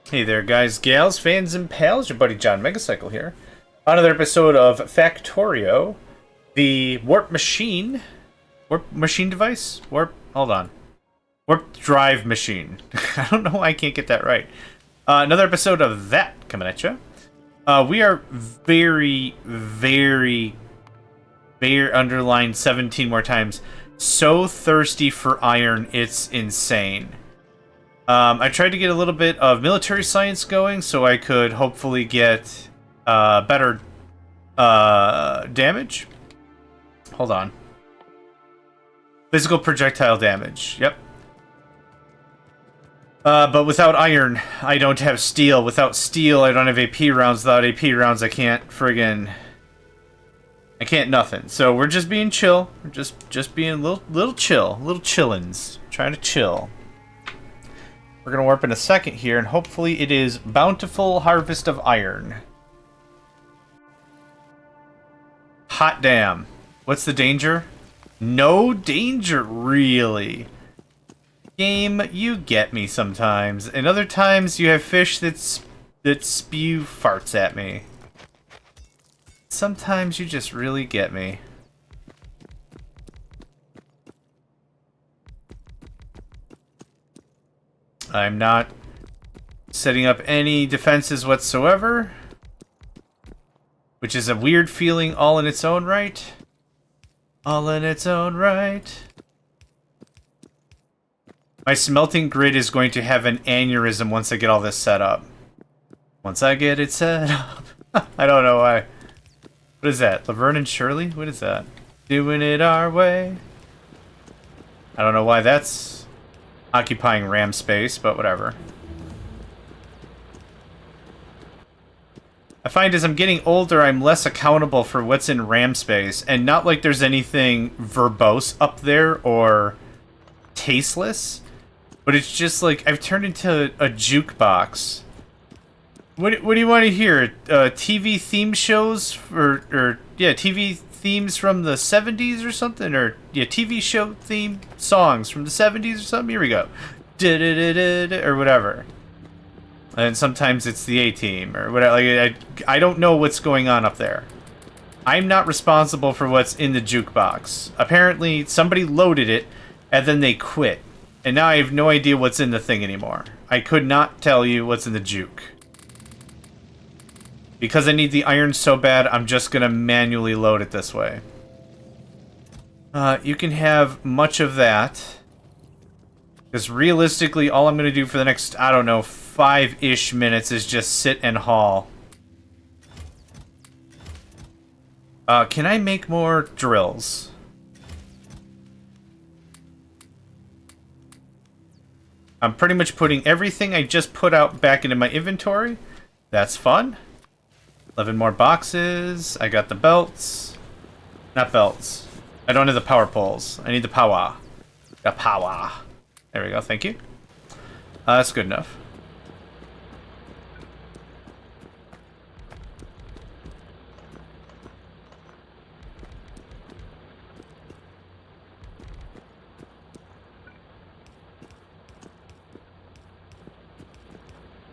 Hey there, guys, gals, fans, and pals. Your buddy Johnmegacycle here. Another episode of Factorio, the warp machine. Warp machine device? Hold on. Warp drive machine. I don't know why I can't get that right. Another episode of that coming at you. We are very, underlined 17 more times. So thirsty for iron, it's insane. I tried to get a little bit of military science going so I could hopefully get better damage. Hold on. Physical projectile damage. Yep. But without iron, I don't have steel. Without steel, I don't have AP rounds. Without AP rounds, I can't friggin'... I can't nothing. So we're just being chill. We're just being little chill. Little chillins. Trying to chill. We're going to warp in a second here, and hopefully it is bountiful harvest of iron. Hot damn. What's the danger? No danger, really. Game, you get me sometimes. And other times you have fish that spew farts at me. Sometimes you just really get me. I'm not setting up any defenses whatsoever, which is a weird feeling all in its own right. All in its own right. My smelting grid is going to have an aneurysm once I get all this set up. Once I get it set up. I don't know why. What is that? Laverne and Shirley? What is that? Doing it our way. I don't know why that's occupying RAM space, but whatever. I find as I'm getting older, I'm less accountable for what's in RAM space, and not like there's anything verbose up there or tasteless, but it's just like I've turned into a jukebox. What do you want to hear? TV theme shows or yeah, TV themes from the 70s or something, or yeah, TV show theme songs from the 70s or something. Here we go, or whatever. And sometimes it's the A-Team or whatever. Like, I don't know what's going on up there. I'm not responsible for what's in the jukebox. Apparently, somebody loaded it and then they quit, and now I have no idea what's in the thing anymore. I could not tell you what's in the juke. Because I need the iron so bad, I'm just going to manually load it this way. You can have much of that. Because realistically, all I'm going to do for the next, I don't know, 5-ish minutes is just sit and haul. Can I make more drills? I'm pretty much putting everything I just put out back into my inventory. That's fun. 11 more boxes. I got the belts. Not belts. I don't have the power poles. I need the power. The power. There we go. Thank you. That's good enough.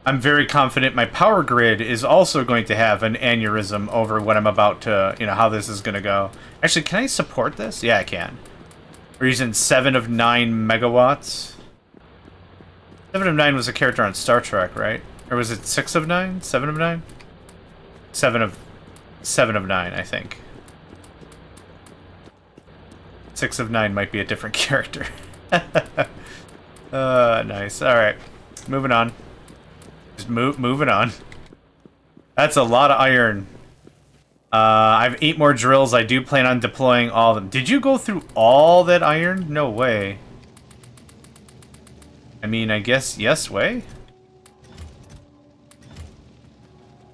I'm very confident my power grid is also going to have an aneurysm over what I'm about to, how this is going to go. Actually, can I support this? Yeah, I can. We're using 7 of 9 megawatts. 7 of 9 was a character on Star Trek, right? Or was it 6 of 9? 7 of 9? 7 of 9, I think. 6 of 9 might be a different character. Nice. Alright. Moving on. Just moving on. That's a lot of iron. I have 8 more drills. I do plan on deploying all of them. Did you go through all that iron? No way. I mean, I guess yes way?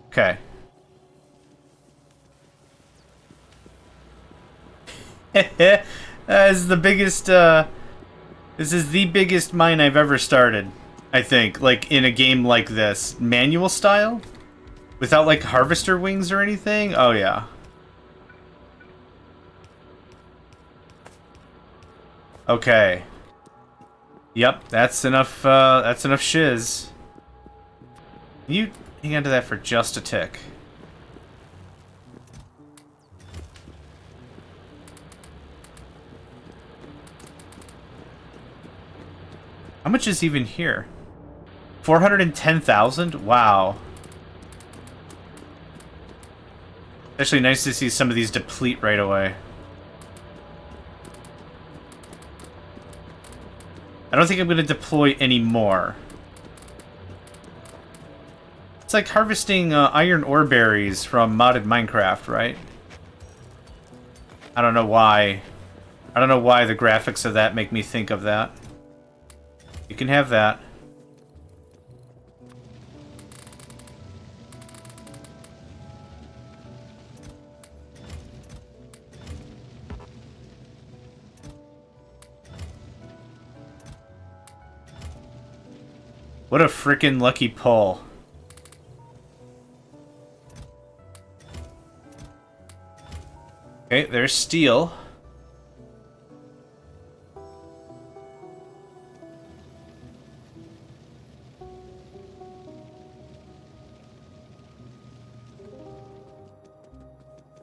Okay. This is the biggest, this is the biggest mine I've ever started. I think, like, in a game like this. Manual style? Without, like, harvester wings or anything? Oh, yeah. Okay. Yep, that's enough shiz. Can you hang on to that for just a tick? How much is even here? 410,000? Wow. Actually nice to see some of these deplete right away. I don't think I'm going to deploy any more. It's like harvesting iron ore berries from modded Minecraft, right? I don't know why. I don't know why the graphics of that make me think of that. You can have that. What a freaking lucky pull. Okay, there's steel.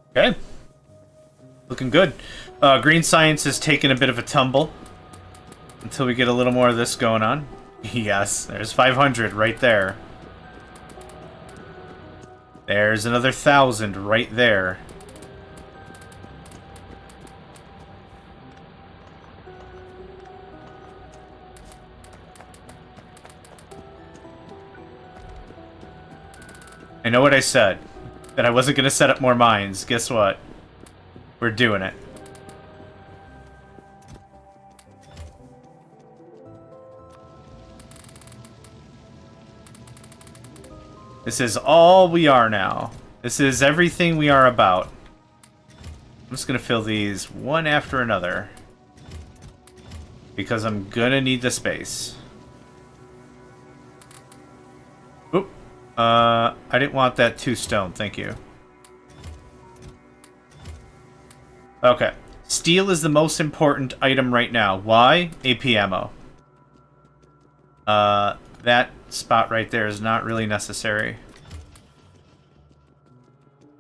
Okay. Looking good. Green science has taken a bit of a tumble until we get a little more of this going on. Yes, there's 500 right there. There's another 1,000 right there. I know what I said. That I wasn't going to set up more mines. Guess what? We're doing it. This is all we are now. This is everything we are about. I'm just going to fill these one after another. Because I'm going to need the space. Oop. I didn't want that 2 stone, thank you. Okay. Steel is the most important item right now. Why? AP ammo. That spot right there is not really necessary.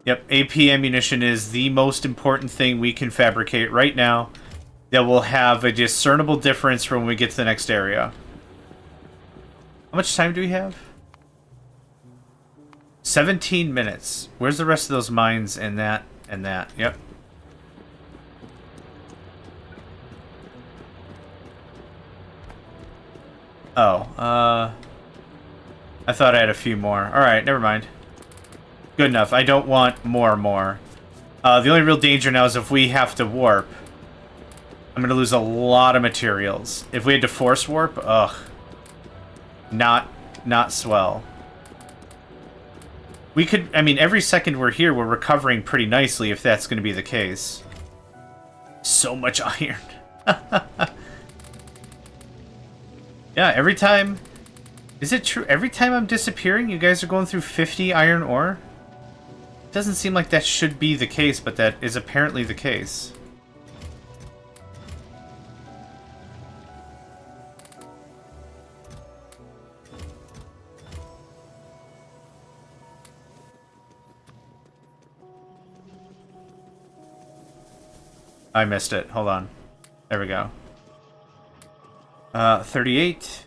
Yep, AP ammunition is the most important thing we can fabricate right now that will have a discernible difference from when we get to the next area. How much time do we have? 17 minutes. Where's the rest of those mines and that and that? Yep. Oh, I thought I had a few more. Alright, never mind. Good enough. I don't want more. The only real danger now is if we have to warp. I'm going to lose a lot of materials. If we had to force warp, ugh. Not swell. We could, I mean, every second we're here, we're recovering pretty nicely if that's going to be the case. So much iron. Yeah, every time... Is it true? Every time I'm disappearing, you guys are going through 50 iron ore? It doesn't seem like that should be the case, but that is apparently the case. I missed it. Hold on. There we go. 38.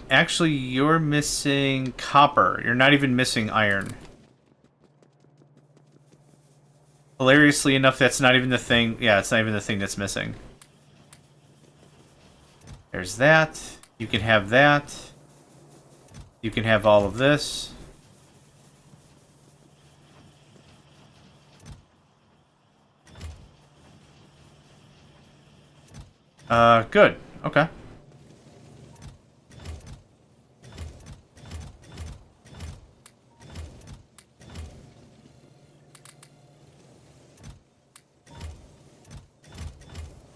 Actually, you're missing copper. You're not even missing iron. Hilariously enough, that's not even the thing. Yeah, it's not even the thing that's missing. There's that. You can have that. You can have all of this. Good. Okay.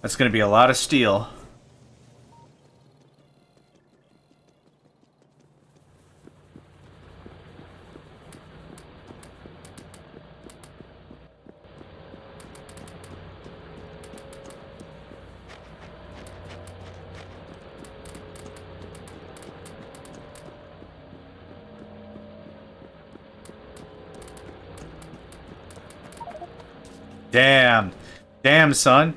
That's going to be a lot of steel. Damn. Damn, son.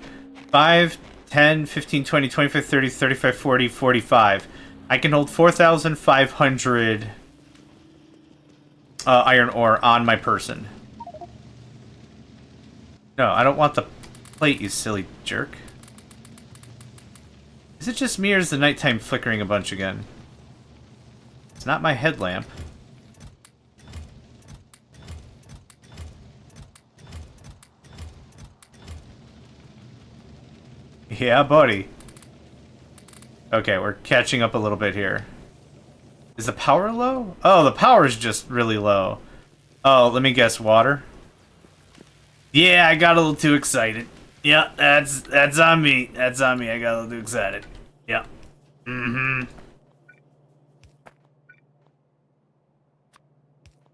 5, 10, 15, 20, 25, 30, 35, 40, 45. I can hold 4,500 iron ore on my person. No, I don't want the plate, you silly jerk. Is it just me or is the nighttime flickering a bunch again? It's not my headlamp. Yeah, buddy. Okay, we're catching up a little bit here. Is the power low? Oh, the power is just really low. Oh, let me guess, water? Yeah, I got a little too excited. Yeah, that's on me. That's on me. I got a little too excited. Yeah. Mm-hmm.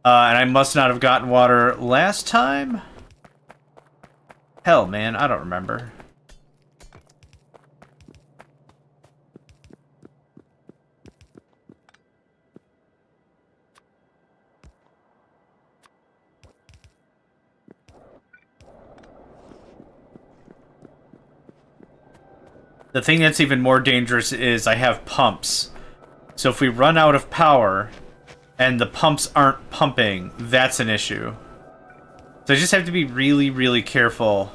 And I must not have gotten water last time? Hell, man, I don't remember. The thing that's even more dangerous is I have pumps. So if we run out of power and the pumps aren't pumping, that's an issue. So I just have to be really, really careful.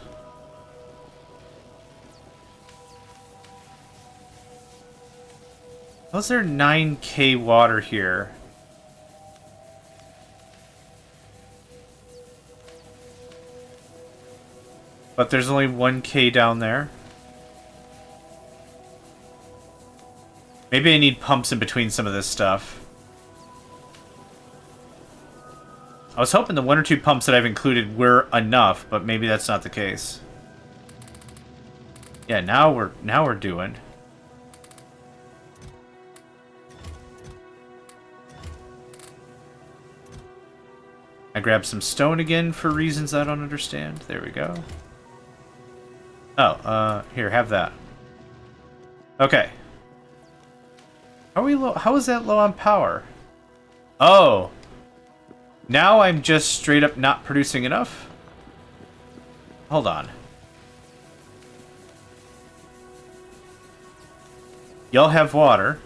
How's there 9K water here? But there's only 1K down there. Maybe I need pumps in between some of this stuff. I was hoping the 1 or 2 pumps that I've included were enough, but maybe that's not the case. Yeah, now we're doing. I grabbed some stone again for reasons I don't understand. There we go. Oh, here, have that. Okay. Are we low? How is that low on power? Oh. Now I'm just straight up not producing enough? Hold on. Y'all have water.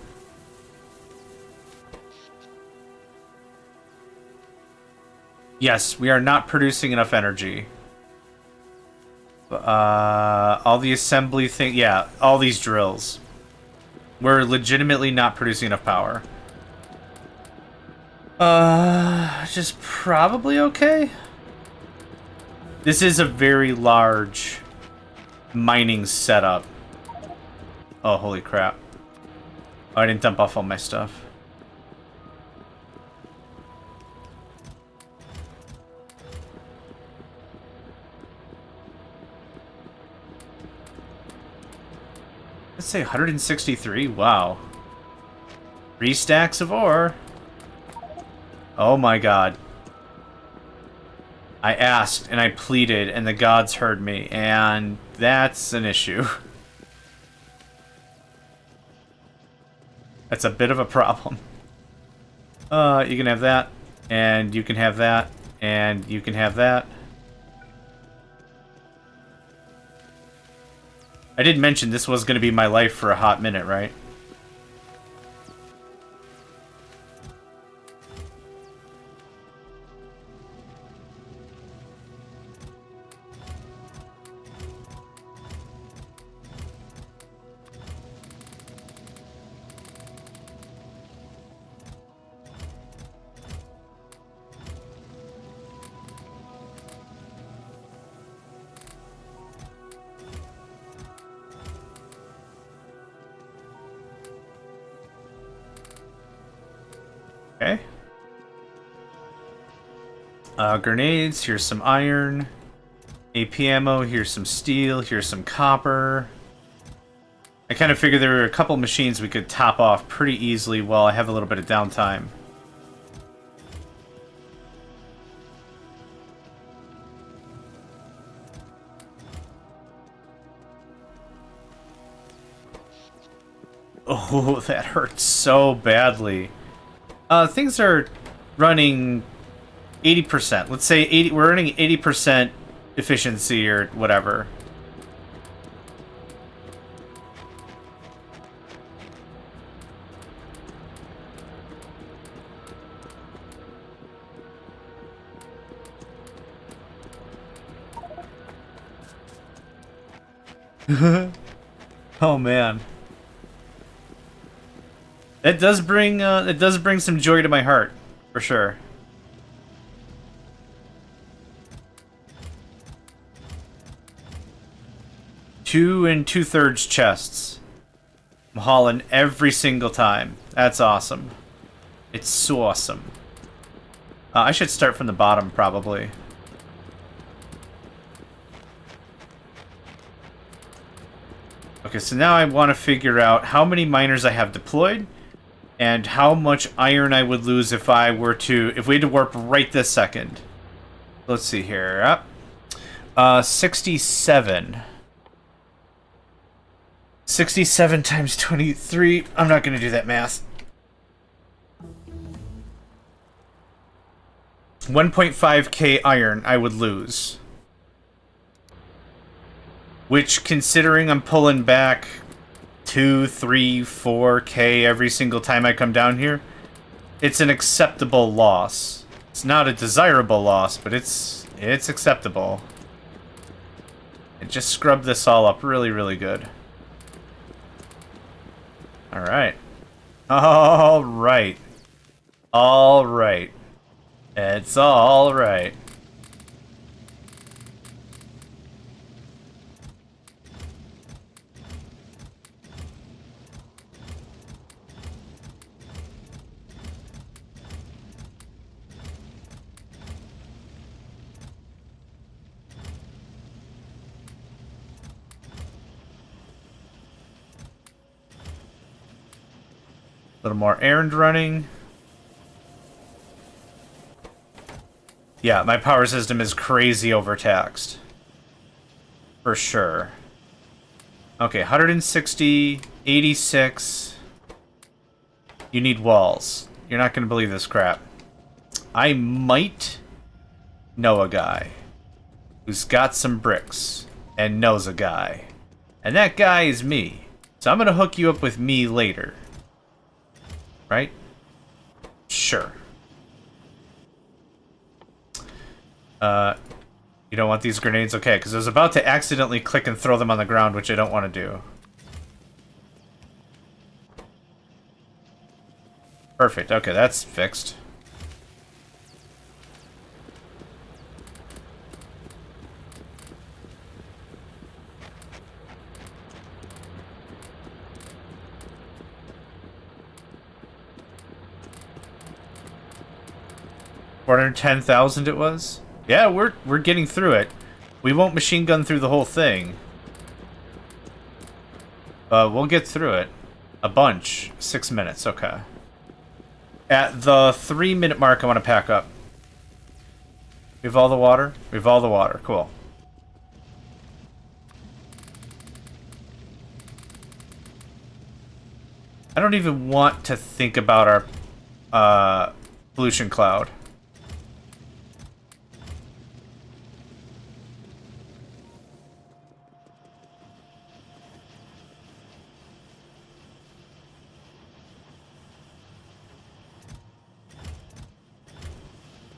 Yes, we are not producing enough energy. All the assembly thing, yeah, all these drills. We're legitimately not producing enough power. Just probably okay. This is a very large mining setup. Oh, holy crap. Oh, I didn't dump off all my stuff. Let's say 163. Wow. 3 stacks of ore. Oh my god. I asked and I pleaded and the gods heard me, and that's an issue. That's a bit of a problem. You can have that, and you can have that, and you can have that. I did mention this was going to be my life for a hot minute, right? Okay. Grenades, here's some iron. AP ammo, here's some steel, here's some copper. I kind of figured there were a couple machines we could top off pretty easily while I have a little bit of downtime. Oh, that hurts so badly. Things are running 80%. Let's say 80. We're running 80% efficiency or whatever. Oh man, that does bring some joy to my heart, for sure. Two and 2/3 chests. I'm hauling every single time. That's awesome. It's so awesome. I should start from the bottom, probably. Okay, so now I want to figure out how many miners I have deployed and how much iron I would lose if we had to warp right this second. Let's see here. 67. 67 times 23. I'm not going to do that math. 1.5k iron I would lose. Which, considering I'm pulling back 2, 3, 4k every single time I come down here, it's an acceptable loss. It's not a desirable loss, but it's acceptable. And just scrub this all up really, really good. Alright. Alright. Alright. It's alright. A little more errand running. Yeah, my power system is crazy overtaxed. For sure. Okay, 160, 86. You need walls. You're not going to believe this crap. I might know a guy who's got some bricks and knows a guy. And that guy is me. So I'm going to hook you up with me later. Right? Sure. You don't want these grenades? Okay, because I was about to accidentally click and throw them on the ground, which I don't want to do. Perfect. Okay, that's fixed. $410,000 it was? Yeah, we're getting through it. We won't machine gun through the whole thing. We'll get through it. A bunch. 6 minutes, okay. At the 3-minute mark, I want to pack up. We have all the water? We have all the water. Cool. I don't even want to think about our pollution cloud.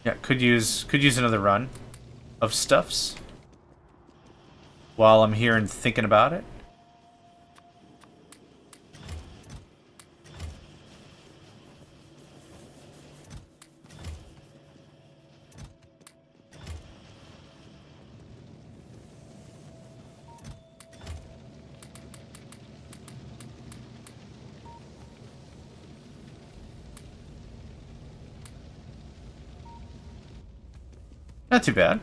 Yeah, could use another run of stuffs while I'm here and thinking about it. Not too bad.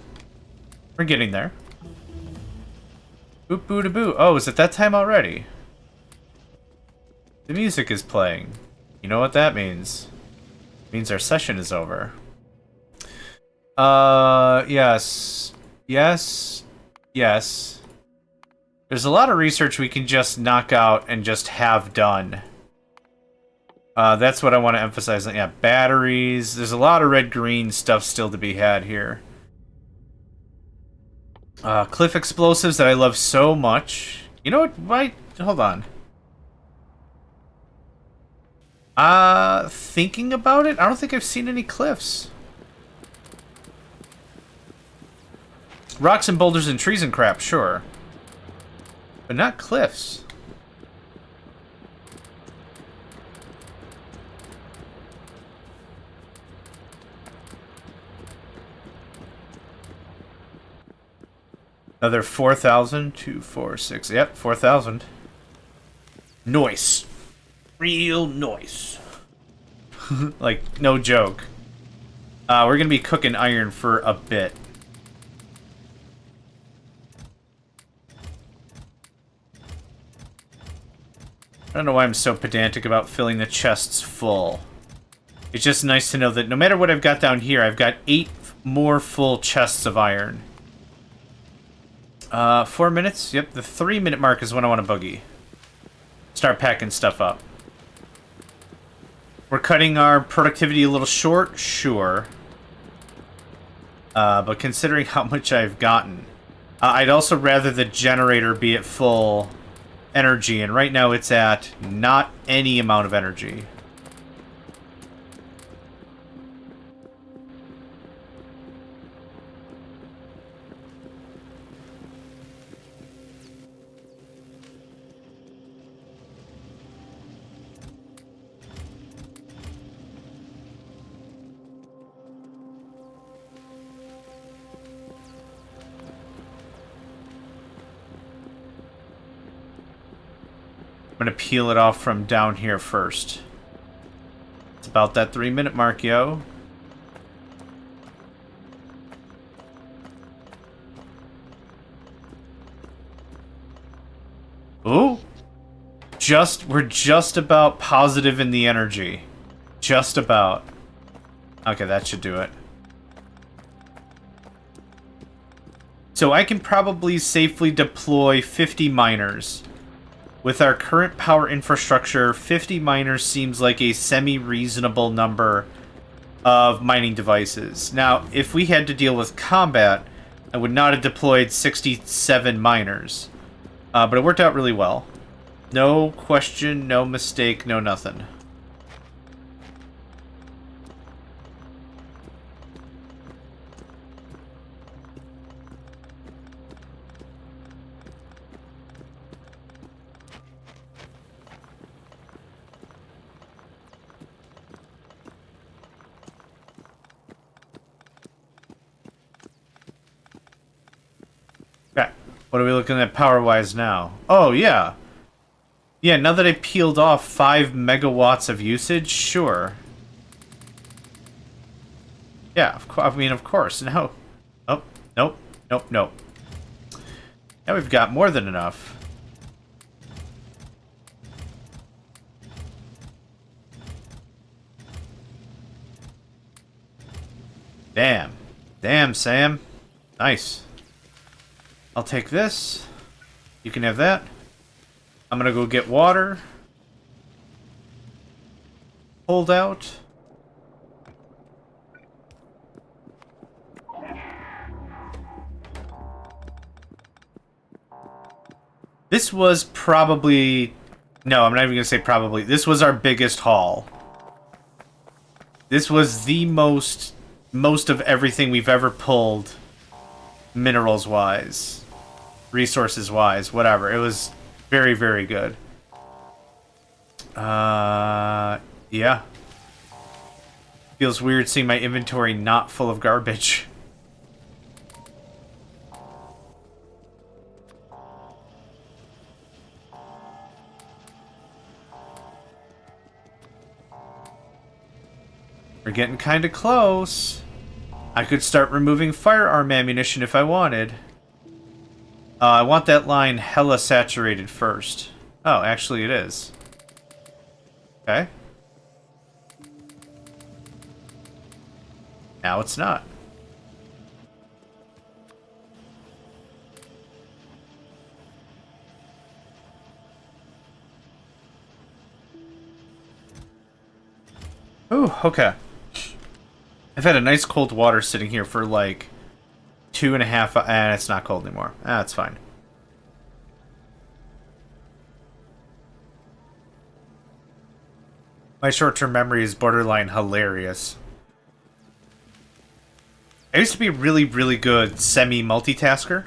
We're getting there. Boop boo da boo. Oh, is it that time already? The music is playing. You know what that means? It means our session is over. Yes. Yes. Yes. There's a lot of research we can just knock out and just have done. That's what I want to emphasize. Yeah, batteries. There's a lot of red-green stuff still to be had here. Cliff explosives that I love so much. You know what? Why? Hold on. Thinking about it, I don't think I've seen any cliffs. Rocks and boulders and trees and crap, sure. But not cliffs. Another 4,000, 2, 4, 6. Yep, 4,000. Nice. Real nice. Like, no joke. We're gonna be cooking iron for a bit. I don't know why I'm so pedantic about filling the chests full. It's just nice to know that no matter what I've got down here, I've got 8 more full chests of iron. 4 minutes? Yep, the 3-minute mark is when I want to boogie. Start packing stuff up. We're cutting our productivity a little short? Sure. But considering how much I've gotten, I'd also rather the generator be at full energy, and right now it's at not any amount of energy. I'm gonna peel it off from down here first. It's about that 3-minute mark, yo. Ooh! We're just about positive in the energy. Just about. Okay, that should do it. So I can probably safely deploy 50 miners. With our current power infrastructure, 50 miners seems like a semi-reasonable number of mining devices. Now, if we had to deal with combat, I would not have deployed 67 miners. But it worked out really well. No question, no mistake, no nothing. Okay, what are we looking at power-wise now? Oh, yeah. Yeah, now that I peeled off 5 megawatts of usage, sure. Yeah, I mean, of course. Now... Oh, nope, nope, nope. Now we've got more than enough. Damn. Damn, Sam. Nice. I'll take this. You can have that. I'm gonna go get water. Hold out. This was probably... No, I'm not even gonna say probably. This was our biggest haul. This was the most of everything we've ever pulled, minerals-wise, resources-wise, whatever. It was very, very good. Yeah. Feels weird seeing my inventory not full of garbage. We're getting kind of close. I could start removing firearm ammunition if I wanted. I want that line hella saturated first. Oh, actually it is. Okay. Now it's not. Ooh, okay. I've had a nice cold water sitting here for like 2.5, and it's not cold anymore. That's fine. My short-term memory is borderline hilarious. I used to be a really, really good semi-multitasker.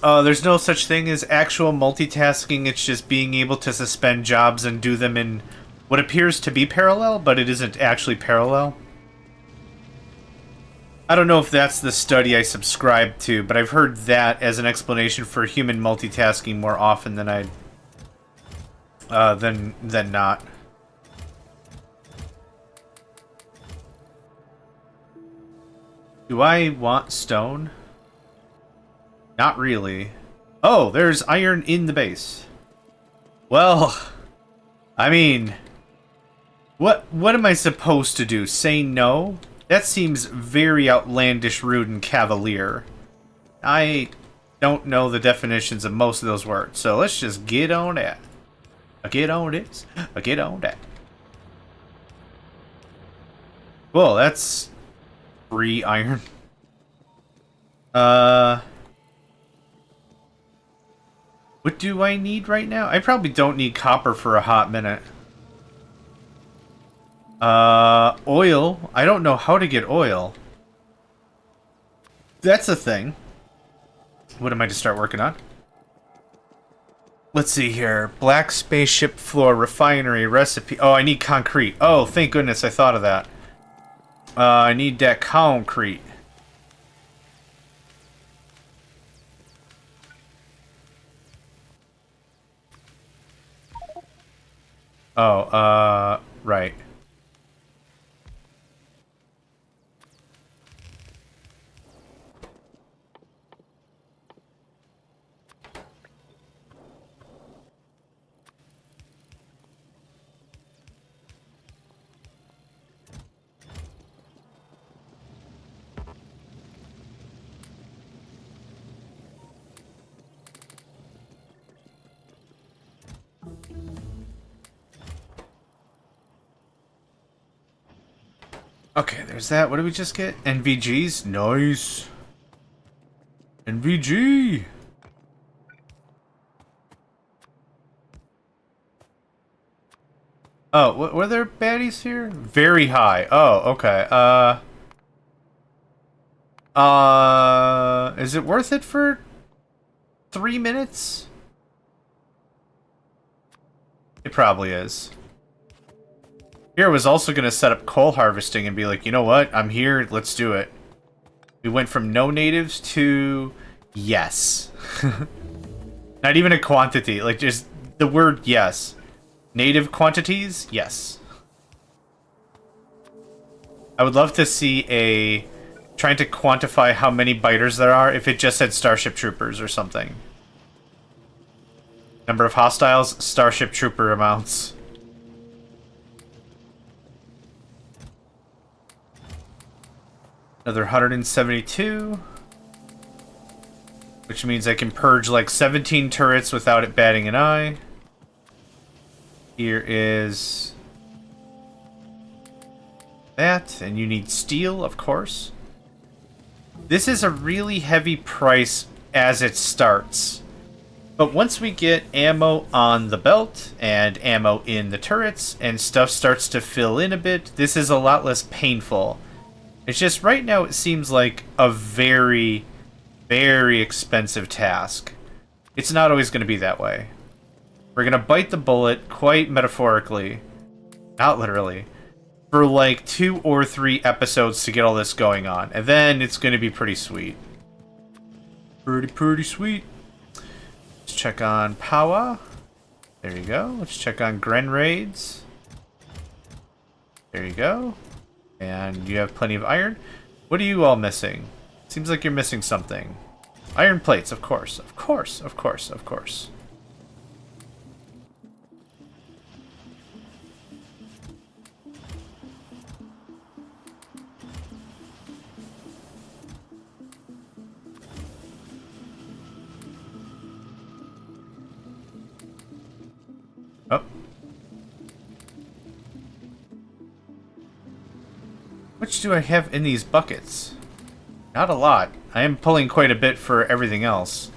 There's no such thing as actual multitasking, it's just being able to suspend jobs and do them in what appears to be parallel, but it isn't actually parallel. I don't know if that's the study I subscribe to, but I've heard that as an explanation for human multitasking more often than than not. Do I want stone? Not really. Oh, there's iron in the base. Well, I mean, what am I supposed to do? Say no? That seems very outlandish, rude, and cavalier. I don't know the definitions of most of those words, so let's just get on that. Get on this. Get on that. Well, that's free iron. What do I need right now? I probably don't need copper for a hot minute. Oil. I don't know how to get oil. That's a thing. What am I to start working on? Let's see here. Black spaceship floor, refinery, recipe. Oh, I need concrete. Oh, thank goodness I thought of that. I need that concrete. Oh, right. Okay, there's that. What did we just get? NVGs? Nice. NVG! Oh, were there baddies here? Very high. Oh, okay. Is it worth it for 3 minutes? It probably is. Here was also going to set up coal harvesting and be like, you know what? I'm here. Let's do it. We went from no natives to yes. Not even a quantity. Like, just the word yes. Native quantities? Yes. I would love to see a... trying to quantify how many biters there are if it just said Starship Troopers or something. Number of hostiles, Starship Trooper amounts. Another 172. Which means I can purge like 17 turrets without it batting an eye. Here is that, and you need steel, of course. This is a really heavy price as it starts. But once we get ammo on the belt and ammo in the turrets and stuff starts to fill in a bit, this is a lot less painful. It's just right now it seems like a very, very expensive task. It's not always going to be that way. We're going to bite the bullet, quite metaphorically, not literally, for like 2 or 3 episodes to get all this going on. And then it's going to be pretty sweet. Pretty sweet. Let's check on power. There you go. Let's check on Gren raids. There you go. And you have plenty of iron. What are you all missing? Seems like you're missing something. Iron plates, of course. Of course, of course, of course. Oh. Which do I have in these buckets? Not a lot. I am pulling quite a bit for everything else.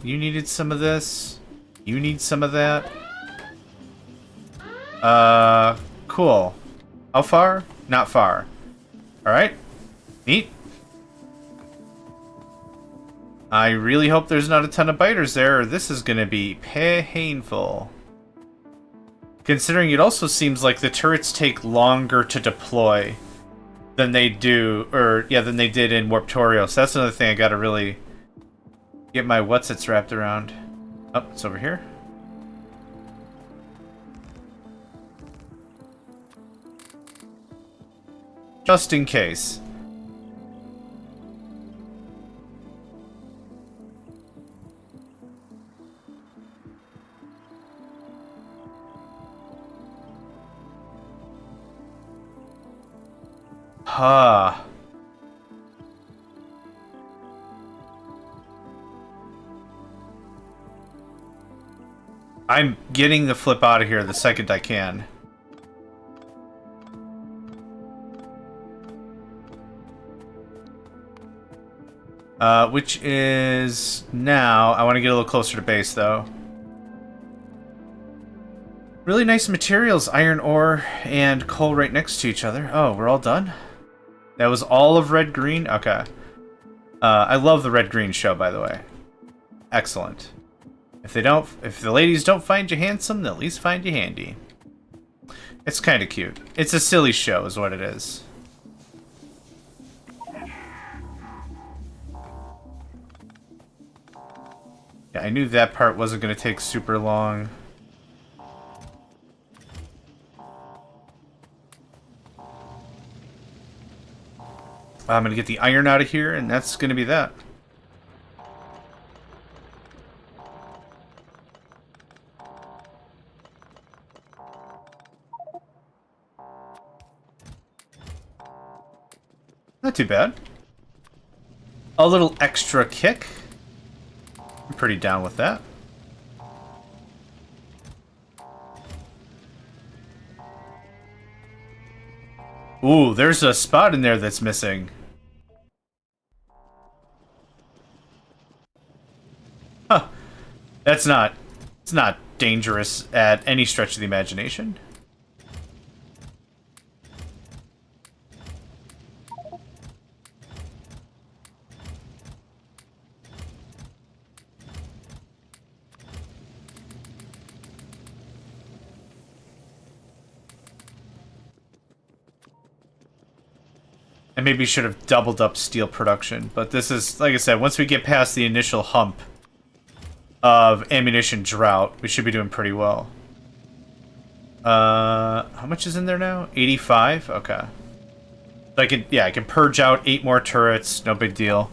You needed some of this. You need some of that. Cool. How far? Not far. Alright. Neat. I really hope there's not a ton of biters there, or this is gonna be painful. Considering it also seems like the turrets take longer to deploy than they do, or, yeah, than they did in Warptorio. So that's another thing I gotta really get my whatsits wrapped around. Oh, it's over here. Just in case. Huh. I'm getting the flip out of here the second I can. Which is now. I want to get a little closer to base, though. Really nice materials, iron ore and coal right next to each other. Oh, we're all done? That was all of red-green? Okay. I love the red-green show, by the way. Excellent. If the ladies don't find you handsome, they'll at least find you handy. It's kind of cute. It's a silly show, is what it is. Yeah, I knew that part wasn't going to take super long. I'm going to get the iron out of here, and that's going to be that. Not too bad. A little extra kick. I'm pretty down with that. Ooh, there's a spot in there that's missing. Huh. It's not dangerous at any stretch of the imagination. I maybe should have doubled up steel production, but this is, like I said, once we get past the initial hump of ammunition drought, we should be doing pretty well. How much is in there now? 85? Okay. So I can purge out 8 more turrets, no big deal.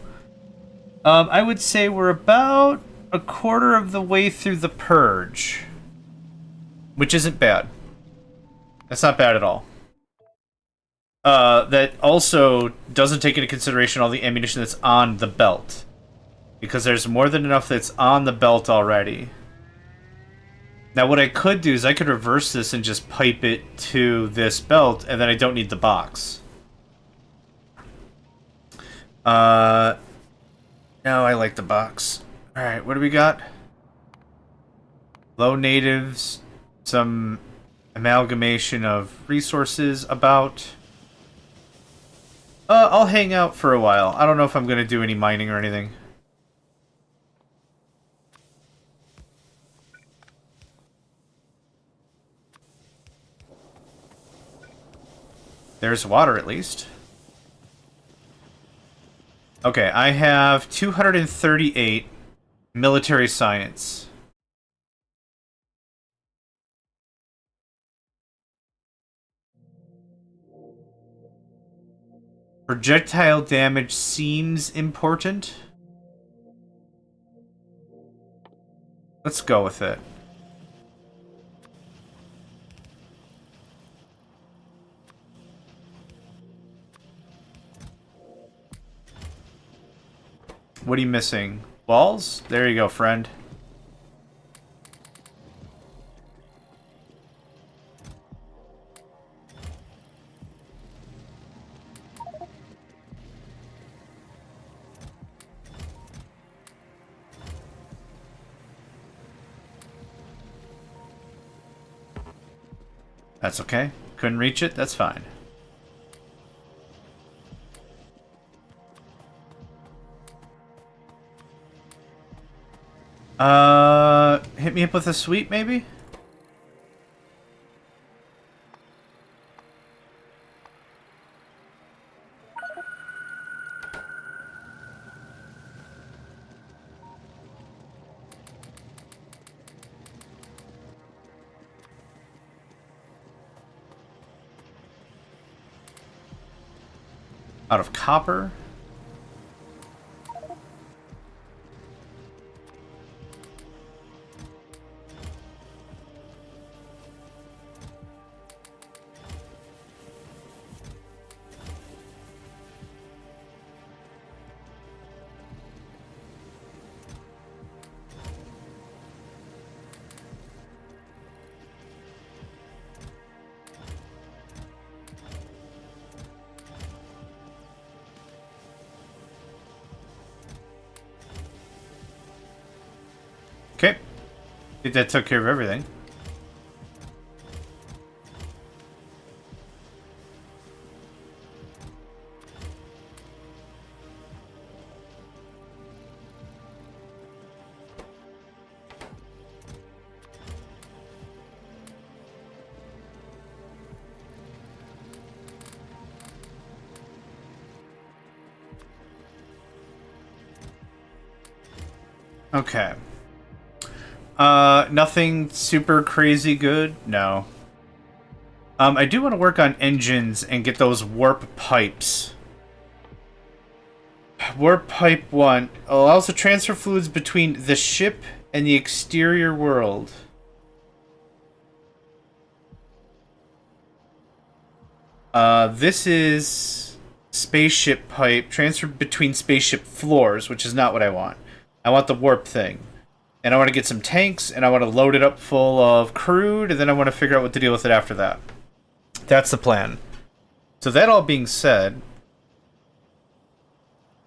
I would say we're about a quarter of the way through the purge, which isn't bad. That's not bad at all. That also doesn't take into consideration all the ammunition that's on the belt. Because there's more than enough that's on the belt already. Now what I could do is I could reverse this and just pipe it to this belt, and then I don't need the box. No, I like the box. Alright, what do we got? Low natives, some amalgamation of resources about... I'll hang out for a while. I don't know if I'm gonna do any mining or anything. There's water, at least. Okay, I have 238 military science. Projectile damage seems important. Let's go with it. What are you missing? Walls? There you go, friend. That's okay. Couldn't reach it? That's fine. Hit me up with a sweep, maybe? Out of copper? Okay. I think that took care of everything. Okay. Nothing super crazy good? No. I do want to work on engines and get those warp pipes. Warp pipe 1 allows the transfer fluids between the ship and the exterior world. This is spaceship pipe transferred between spaceship floors, which is not what I want. I want the warp thing. And I want to get some tanks, and I want to load it up full of crude, and then I want to figure out what to deal with it after that. That's the plan. So that all being said...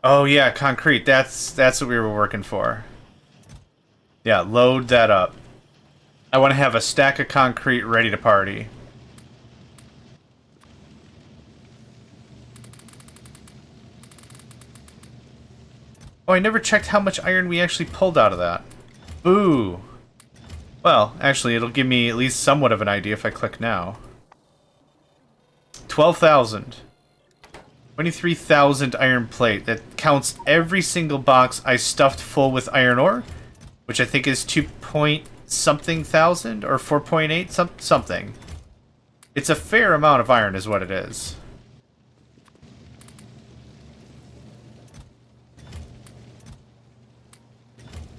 Oh yeah, concrete. That's what we were working for. Yeah, load that up. I want to have a stack of concrete ready to party. Oh, I never checked how much iron we actually pulled out of that. Ooh. Well, actually, it'll give me at least somewhat of an idea if I click now. 12,000. 23,000 iron plate. That counts every single box I stuffed full with iron ore, which I think is 2 point something thousand or 4.8 something. It's a fair amount of iron is what it is.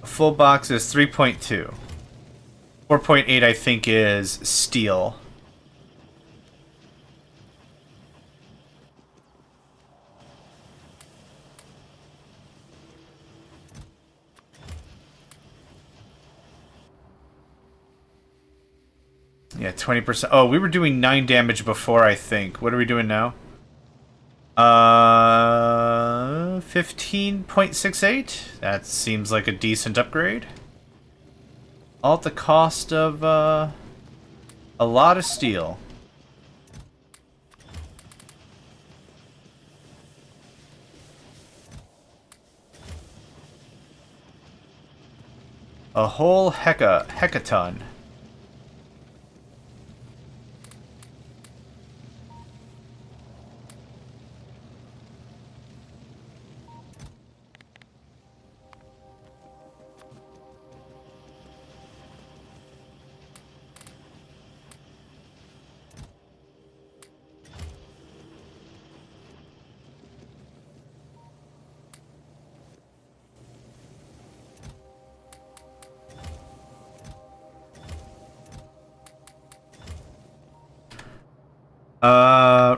A full box is 3.2. 4.8 I think is steel. Yeah, 20%. Oh, we were doing 9 damage before, I think. What are we doing now? 15.68? That seems like a decent upgrade. All at the cost of, a lot of steel. A whole hecaton.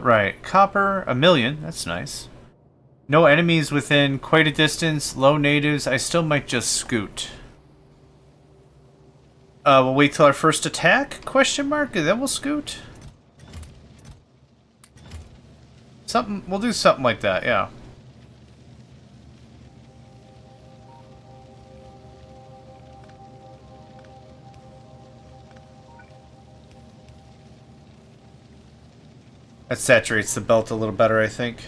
Right. Copper, 1,000,000. That's nice. No enemies within quite a distance. Low natives. I still might just scoot. We'll wait till our first attack? Question mark? And then we'll scoot? Something. We'll do something like that, yeah. That saturates the belt a little better, I think.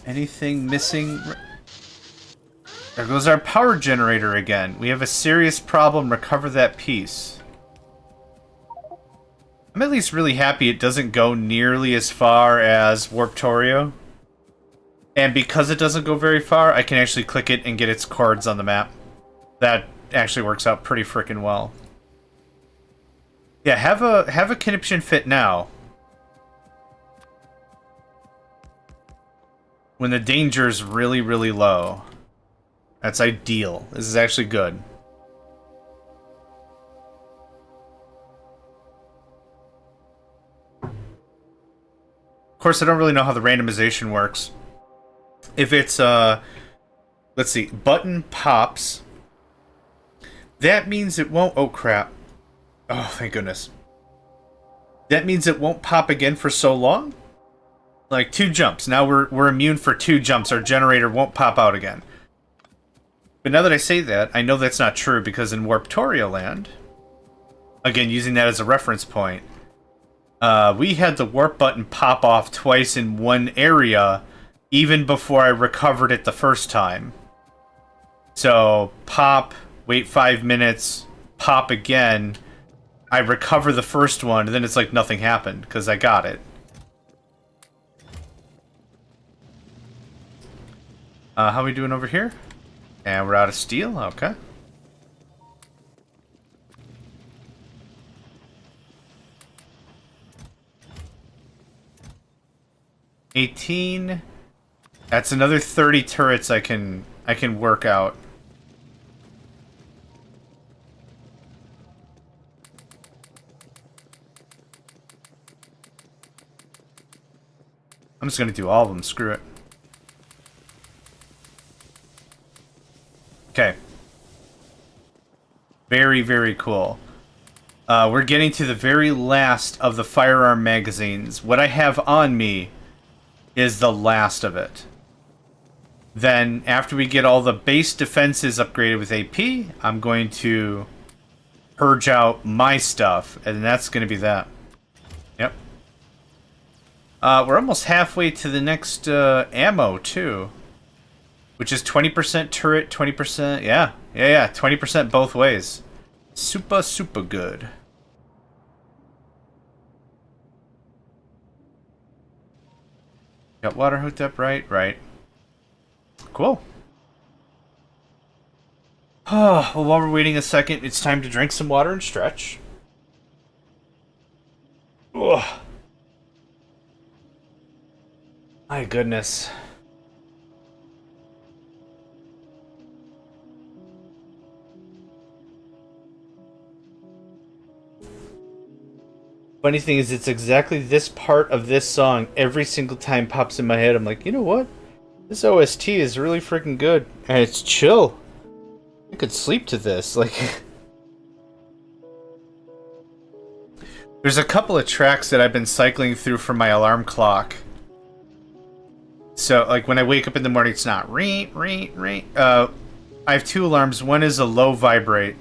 Anything missing? There goes our power generator again. We have a serious problem. Recover that piece. I'm at least really happy it doesn't go nearly as far as Warptorio. And because it doesn't go very far, I can actually click it and get its chords on the map. That actually works out pretty freaking well. Yeah, have a conniption fit now. When the danger's really, really low. That's ideal. This is actually good. Of course, I don't really know how the randomization works. If it's, let's see, button pops, that means it won't, oh crap. Oh, thank goodness. That means it won't pop again for so long? Like 2 jumps. Now we're immune for 2 jumps. Our generator won't pop out again. But now that I say that, I know that's not true because in Warptorio Land, again, using that as a reference point, we had the warp button pop off twice in one area even before I recovered it the first time. So, pop, wait 5 minutes, pop again, I recover the first one, and then it's like nothing happened, because I got it. How are we doing over here? And we're out of steel, okay. $18. That's another 30 turrets I can work out. I'm just gonna do all of them, screw it. Okay. Very, very cool. We're getting to the very last of the firearm magazines. What I have on me is the last of it. Then, after we get all the base defenses upgraded with AP, I'm going to purge out my stuff, and that's going to be that. Yep. We're almost halfway to the next ammo, too. Which is 20% turret, 20%... Yeah, 20% both ways. Super, super good. Got water hooked up, right. Cool. Well, while we're waiting a second, it's time to drink some water and stretch. Ugh. My goodness. Funny thing is, it's exactly this part of this song every single time pops in my head. I'm like, you know what? This OST is really freaking good. And it's chill. I could sleep to this. Like, there's a couple of tracks that I've been cycling through for my alarm clock. So, like, when I wake up in the morning, it's not ring. I have 2 alarms. One is a low vibrate.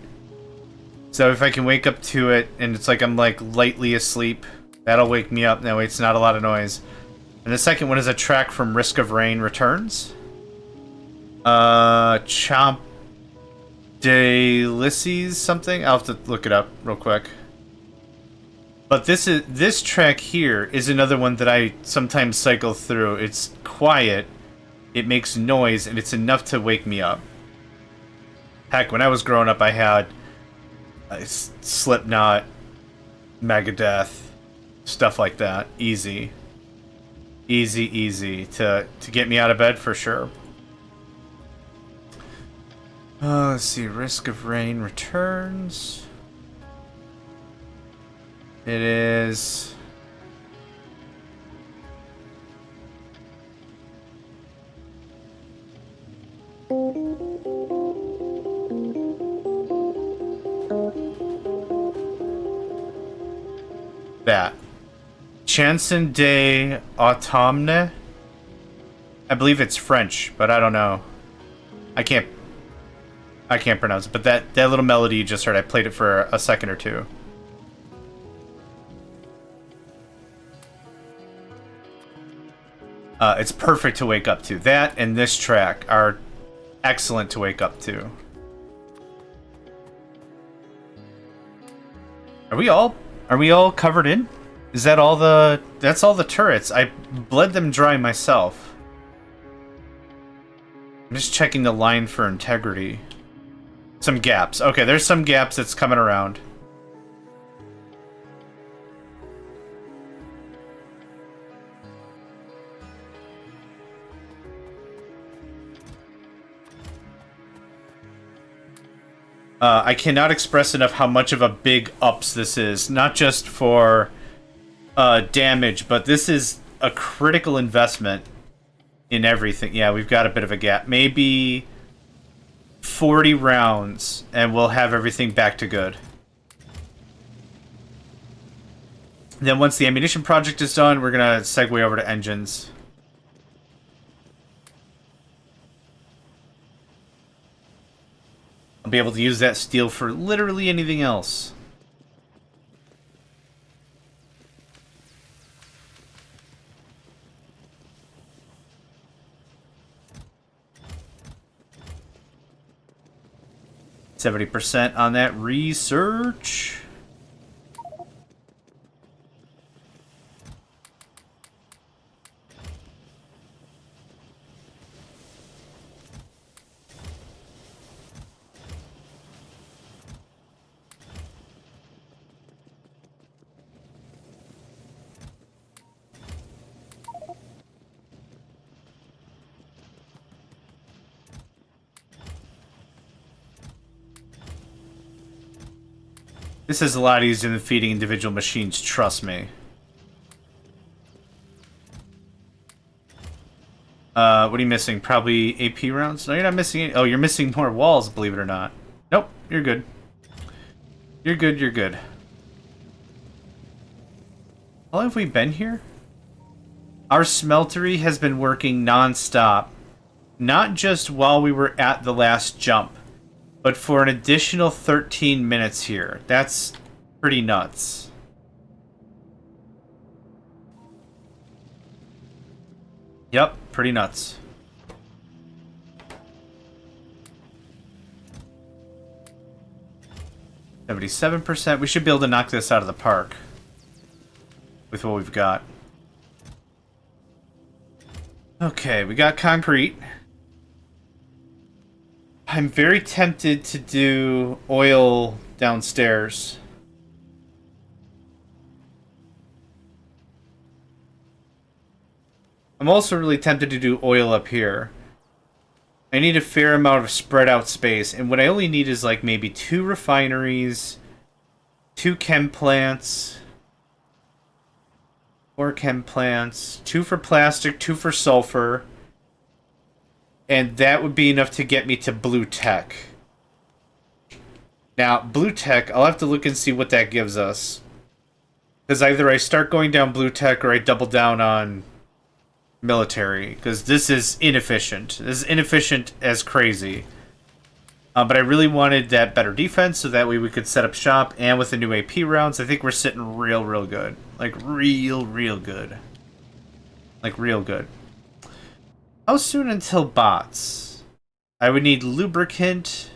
So if I can wake up to it, and it's like I'm like lightly asleep, that'll wake me up. That way it's not a lot of noise. And the second one is a track from Risk of Rain Returns. Chomp Delicious something? I'll have to look it up real quick. But this track here is another one that I sometimes cycle through. It's quiet, it makes noise, and it's enough to wake me up. Heck, when I was growing up, I had Slipknot, Megadeth, stuff like that. Easy to get me out of bed for sure. Let's see. Risk of Rain Returns. It is... that. Chanson de Automne. I believe it's French, but I don't know. I can't pronounce it, but that little melody you just heard, I played it for a second or two. It's perfect to wake up to. That and this track are excellent to wake up to. Are we all covered in? Is that all the... That's all the turrets. I bled them dry myself. I'm just checking the line for integrity. Some gaps. Okay, there's some gaps that's coming around. I cannot express enough how much of a big ups this is. Not just for damage, but this is a critical investment in everything. Yeah, we've got a bit of a gap. Maybe 40 rounds, and we'll have everything back to good. Then once the ammunition project is done, we're going to segue over to engines. I'll be able to use that steel for literally anything else. %70 on that research. This is a lot easier than feeding individual machines, trust me. What are you missing? Probably AP rounds? No, you're not missing any. Oh, you're missing more walls, believe it or not. Nope, you're good. You're good, you're good. How long have we been here? Our smeltery has been working non-stop. Not just while we were at the last jump, but for an additional 13 minutes here. That's pretty nuts. Yep, pretty nuts. %77%. We should be able to knock this out of the park with what we've got. Okay, we got concrete. I'm very tempted to do oil downstairs. I'm also really tempted to do oil up here. I need a fair amount of spread out space, and what I only need is like maybe 2 refineries, 2 chem plants, 4 chem plants, 2 for plastic, 2 for sulfur. And that would be enough to get me to blue tech. Now, blue tech, I'll have to look and see what that gives us. Because either I start going down blue tech or I double down on military. Because this is inefficient. This is inefficient as crazy. But I really wanted that better defense so that way we could set up shop. And with the new AP rounds, I think we're sitting real good. Like, real good. Like, real good. How soon until bots? I would need lubricant.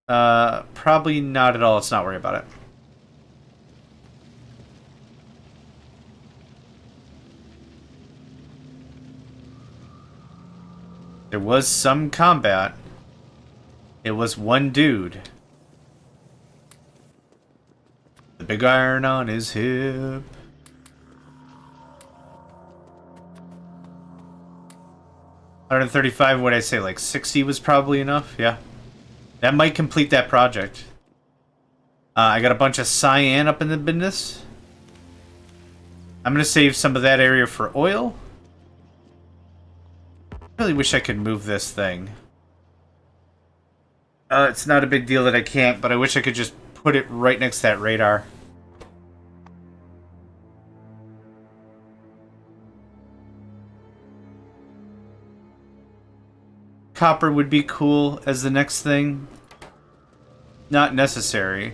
Probably not at all. Let's not worry about it. There was some combat. It was one dude. The big iron on his hip. $135, what did I say, like 60 was probably enough? Yeah. That might complete that project. I got a bunch of cyan up in the business. I'm going to save some of that area for oil. I really wish I could move this thing. It's not a big deal that I can't, but I wish I could just put it right next to that radar. copper would be cool as the next thing. Not necessary.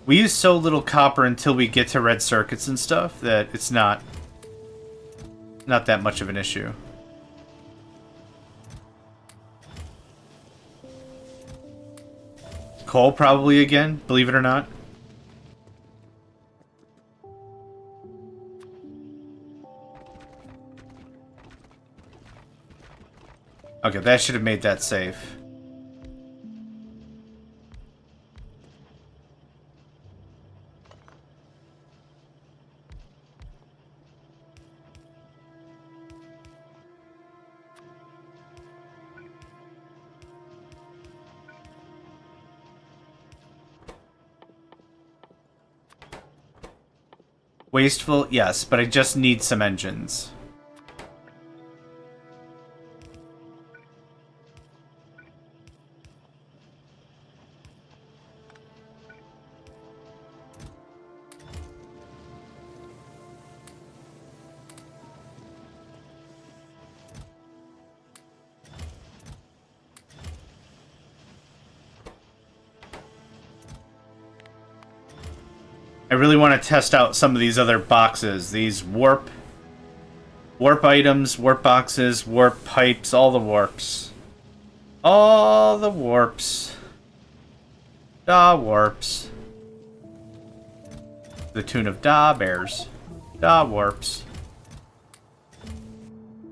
We use so little copper until we get to red circuits and stuff that it's not that much of an issue. Coal probably again, believe it or not. Okay, that should have made that safe. Wasteful, yes, but I just need some engines. I really want to test out some of these other boxes. These warp items, warp boxes, warp pipes, all the warps. All the warps. Da warps. The tune of da bears. Da warps.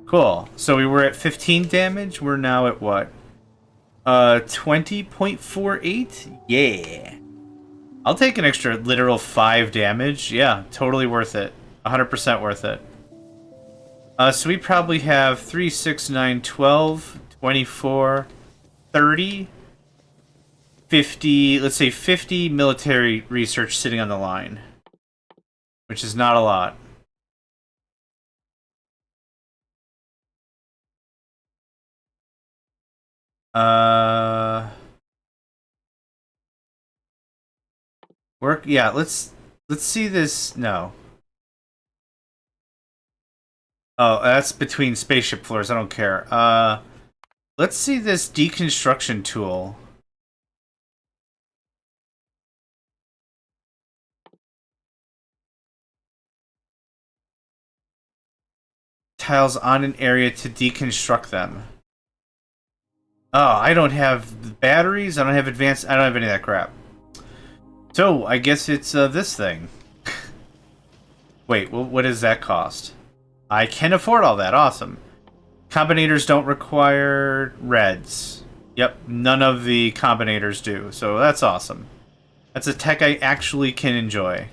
Cool. So we were at 15 damage. We're now at what? 20.48? Yeah. I'll take an extra literal 5 damage. Yeah, totally worth it. 100% worth it. So we probably have 3, 6, 9, 12, 24, 30, 50, let's say 50 military research sitting on the line. Which is not a lot. Work, yeah, let's see this. No. Oh, that's between spaceship floors. I don't care. Let's see this deconstruction tool. Tiles on an area to deconstruct them. Oh, I don't have batteries. I don't have advanced. I don't have any of that crap. So, I guess it's this thing. Wait, what does that cost? I can afford all that. Awesome. Combinators don't require reds. Yep, none of the combinators do. So that's awesome. That's a tech I actually can enjoy.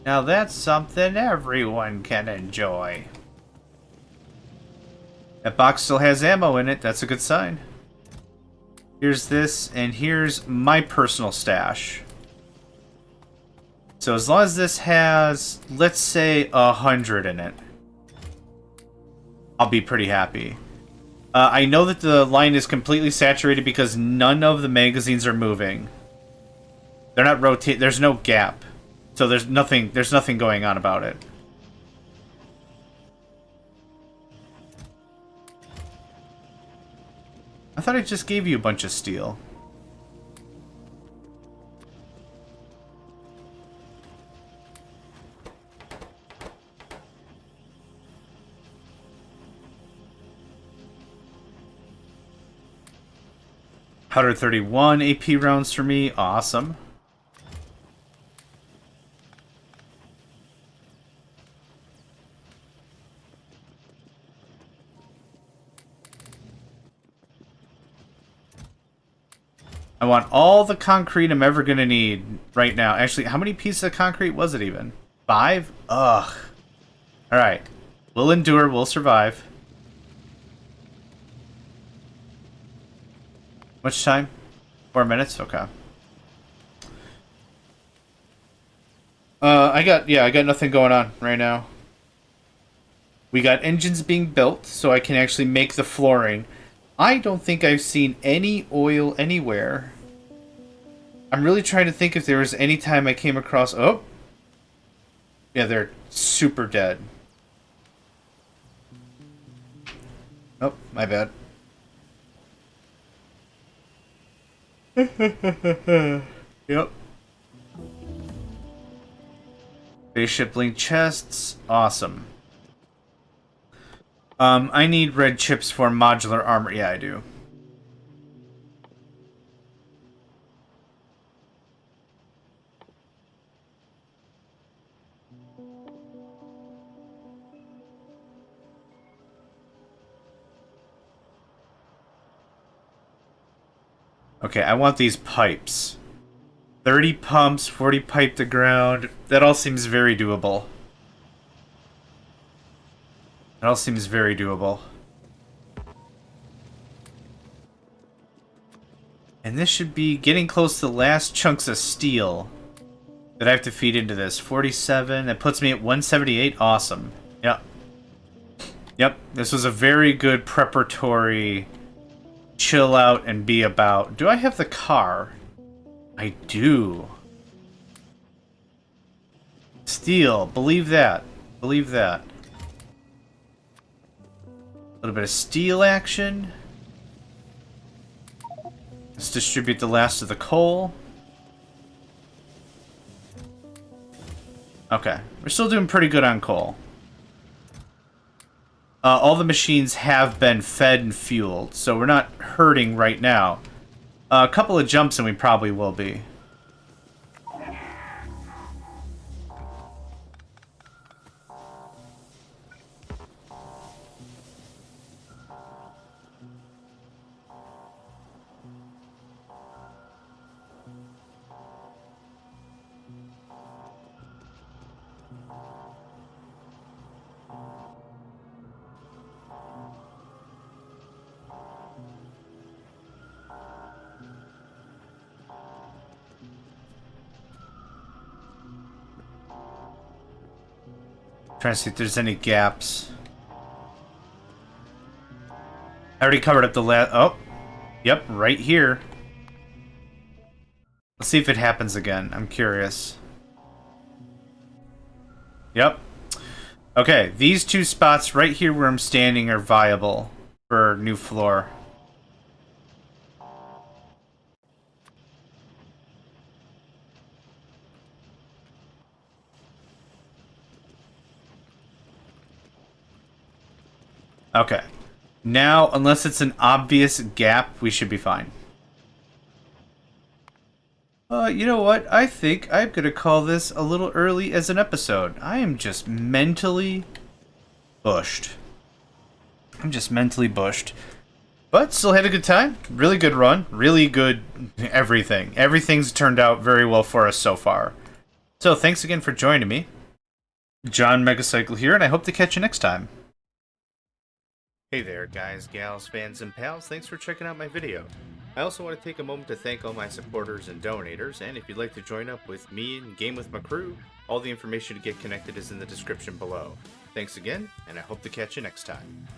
Now that's something everyone can enjoy. That box still has ammo in it. That's a good sign. Here's this, and here's my personal stash. So as long as this has, let's say, 100 in it, I'll be pretty happy. I know that the line is completely saturated because none of the magazines are moving. They're not rotating. There's no gap. So there's nothing going on about it. I thought I just gave you a bunch of steel. $131 AP rounds for me. Awesome. I want all the concrete I'm ever going to need right now. Actually, how many pieces of concrete was it even? 5? Ugh. Alright. We'll endure. We'll survive. Much time? 4 minutes? Okay. I got nothing going on right now. We got engines being built, so I can actually make the flooring. I don't think I've seen any oil anywhere. I'm really trying to think if there was any time I came across... Oh! Yeah, they're super dead. Oh, my bad. Yep. Spaceship link chests. Awesome. I need red chips for modular armor. Yeah, I do. Okay, I want these pipes. 30 pumps, 40 pipe to ground. That all seems very doable. That all seems very doable. And this should be getting close to the last chunks of steel that I have to feed into this. 47, that puts me at 178. Awesome. Yep. Yep, this was a very good preparatory chill out and be about. Do I have the car? I do. Steel, believe that. Believe that. A little bit of steel action. Let's distribute the last of the coal. Okay, we're still doing pretty good on coal. All the machines have been fed and fueled, so we're not hurting right now. A couple of jumps and we probably will be. Trying to see if there's any gaps. I already covered up the last... Oh. Yep, right here. Let's see if it happens again. I'm curious. Yep. Okay, these two spots right here where I'm standing are viable for new floor. Okay. Now, unless it's an obvious gap, we should be fine. You know what? I think I'm gonna call this a little early as an episode. I am just mentally bushed. I'm just mentally bushed. But still had a good time. Really good run. Really good everything. Everything's turned out very well for us so far. So thanks again for joining me. Johnmegacycle here, and I hope to catch you next time. Hey there, guys, gals, fans, and pals. Thanks for checking out my video. I also want to take a moment to thank all my supporters and donators, and if you'd like to join up with me and game with my crew, all the information to get connected is in the description below. Thanks again, and I hope to catch you next time.